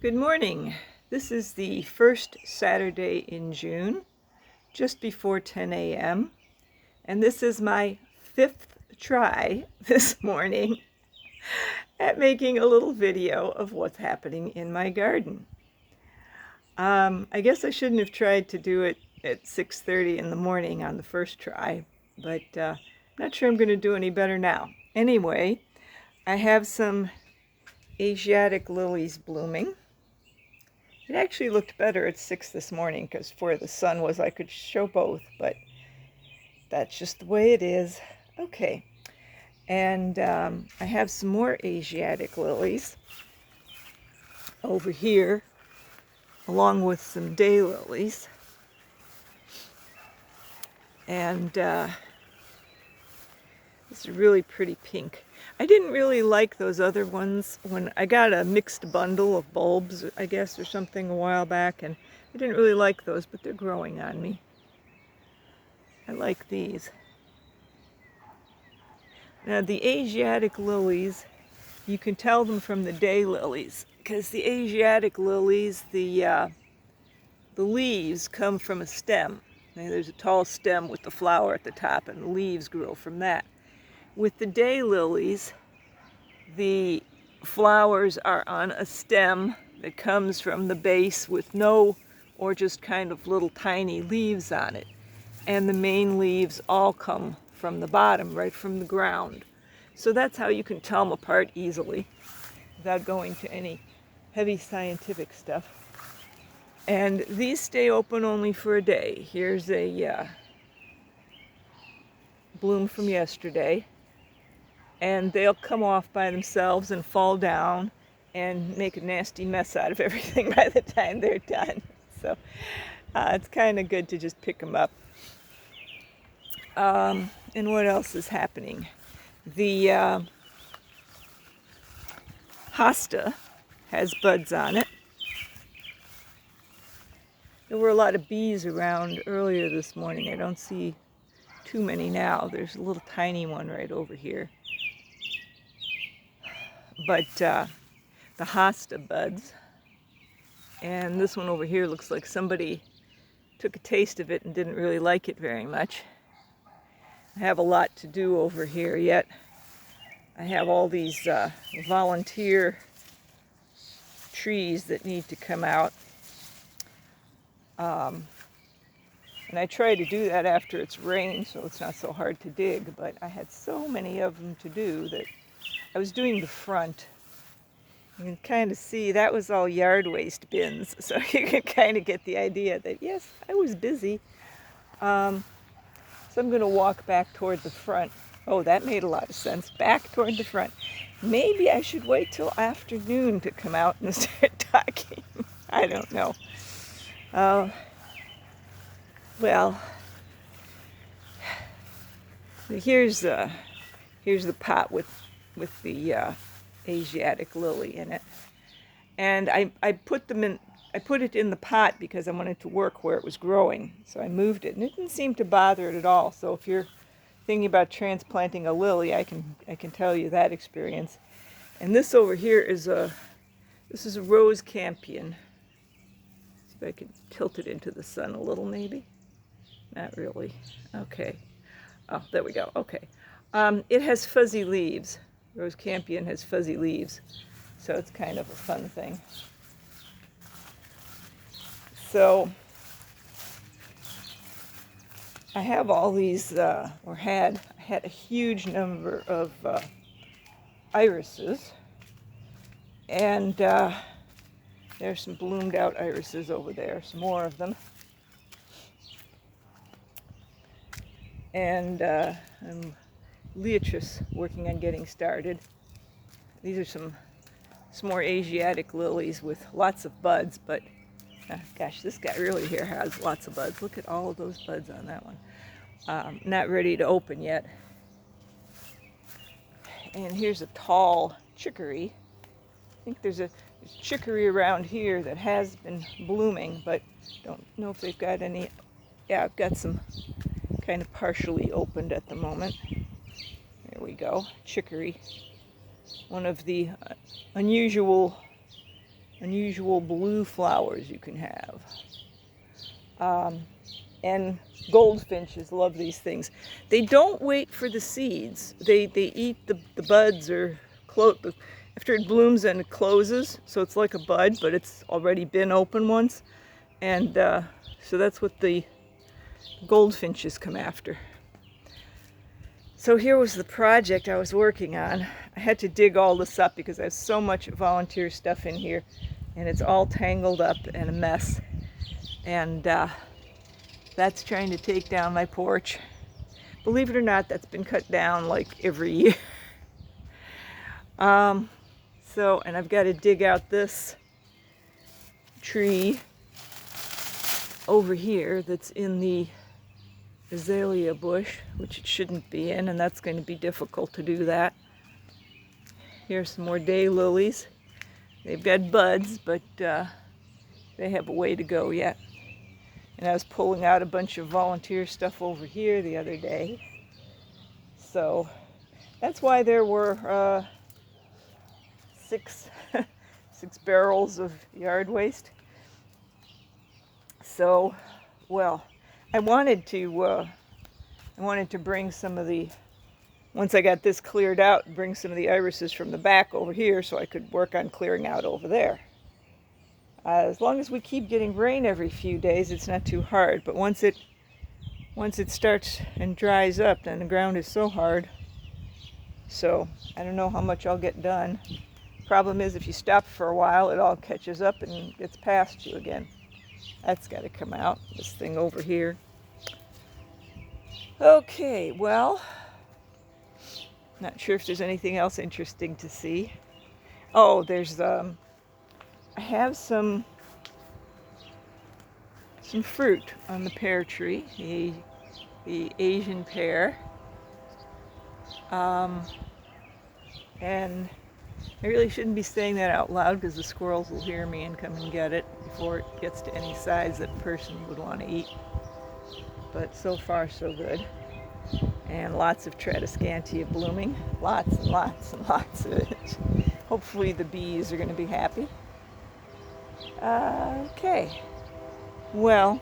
Good morning. This is the first Saturday in June, just before 10 a.m. And this is my fifth try this morning at making a little video of what's happening in my garden. I guess I shouldn't have tried to do it at 6:30 in the morning on the first try, but I'm not sure I'm going to do any better now. Anyway, I have some Asiatic lilies blooming. It actually looked better at 6 this morning because where the sun was I could show both, but that's just the way it is. Okay, and I have some more Asiatic lilies over here along with some daylilies, and it's a really pretty pink. I didn't really like those other ones when I got a mixed bundle of bulbs, I guess, or something a while back, and I didn't really like those, but they're growing on me. I like these. Now, the Asiatic lilies, you can tell them from the daylilies, because the Asiatic lilies, the leaves come from a stem. Now, there's a tall stem with the flower at the top, and the leaves grow from that. With the daylilies, the flowers are on a stem that comes from the base with no or just kind of little tiny leaves on it. And the main leaves all come from the bottom, right from the ground. So that's how you can tell them apart easily without going to any heavy scientific stuff. And these stay open only for a day. Here's a bloom from yesterday. And they'll come off by themselves and fall down and make a nasty mess out of everything by the time they're done. So it's kind of good to just pick them up. And what else is happening? The hosta has buds on it. There were a lot of bees around earlier this morning. I don't see too many now. There's a little tiny one right over here. But the hosta buds, and this one over here looks like somebody took a taste of it and didn't really like it very much. I have a lot to do over here yet. I have all these volunteer trees that need to come out. And I try to do that after it's rained so it's not so hard to dig, but I had so many of them to do that I was doing the front. You can kind of see that was all yard waste bins, so you can kind of get the idea that, yes, I was busy. So I'm going to walk back toward the front. Oh, that made a lot of sense. Back toward the front. Maybe I should wait till afternoon to come out and start talking. I don't know. Well, here's the pot with the Asiatic lily in it, and I put it in the pot because I wanted to work where it was growing, so I moved it, and it didn't seem to bother it at all. So if you're thinking about transplanting a lily, I can tell you that experience. And this over here is a rose campion. See if I can tilt it into the sun a little, maybe. Not really. Okay. Oh, there we go. Okay. It has fuzzy leaves. Rose Campion has fuzzy leaves, so it's kind of a fun thing. So I have all these, I had a huge number of irises, and there's some bloomed out irises over there, some more of them. And I'm working on getting started. These are some more Asiatic lilies with lots of buds, but gosh, this guy really here has lots of buds. Look at all of those buds on that one. Not ready to open yet. And here's a tall chicory. I think there's a chicory around here that has been blooming, but don't know if they've got any. Yeah, I've got some kind of partially opened at the moment. There we go, chicory. One of the unusual unusual blue flowers you can have. And goldfinches love these things. They don't wait for the seeds. They eat the buds or after it blooms and it closes. So it's like a bud, but it's already been open once. And so that's what the goldfinches come after. So here was the project I was working on. I had to dig all this up because I have so much volunteer stuff in here, and it's all tangled up and a mess. And that's trying to take down my porch. Believe it or not, that's been cut down like every year. And I've got to dig out this tree over here that's in the azalea bush, which it shouldn't be in, and that's going to be difficult to do that. Here's some more daylilies. They've got buds, but they have a way to go yet. And I was pulling out a bunch of volunteer stuff over here the other day. So that's why there were six barrels of yard waste. So, well, I wanted to bring some of the, once I got this cleared out, bring some of the irises from the back over here so I could work on clearing out over there. As long as we keep getting rain every few days, it's not too hard. But once it starts and dries up, then the ground is so hard. So I don't know how much I'll get done. Problem is, if you stop for a while, it all catches up and gets past you again. That's got to come out, this thing over here. Okay, well, not sure if there's anything else interesting to see. Oh, there's I have some fruit on the pear tree, the Asian pear, and I really shouldn't be saying that out loud because the squirrels will hear me and come and get it before it gets to any size that a person would want to eat. But so far so good. And lots of Tradescantia blooming, lots and lots and lots of it. Hopefully the bees are going to be happy. Okay, well,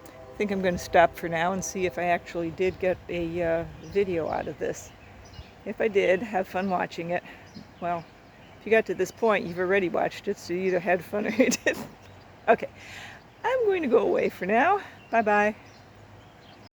I think I'm going to stop for now and see if I actually did get a video out of this. If I did, have fun watching it. Well, if you got to this point, you've already watched it, so you either had fun or you didn't. Okay, I'm going to go away for now. Bye-bye.